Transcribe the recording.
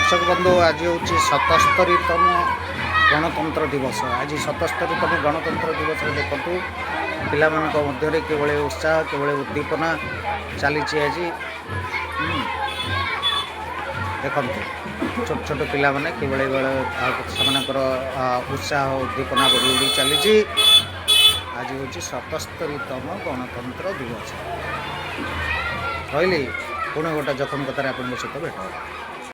दर्शक बंधु आज हूँ 77तम गणतंत्र दिवस। आज 77तम गणतंत्र दिवस देखु पिला मध्य किभली उत्साह किभली उद्दीपना चली आज देखु छोट छोट पिला माने किभली सेमानकर उत्साह उद्दीपना बढ़ी बढ़ी चली। आज हूँ 77तम गणतंत्र दिवस। रही पुणी गोटे जखम कथार आप सहित भेट।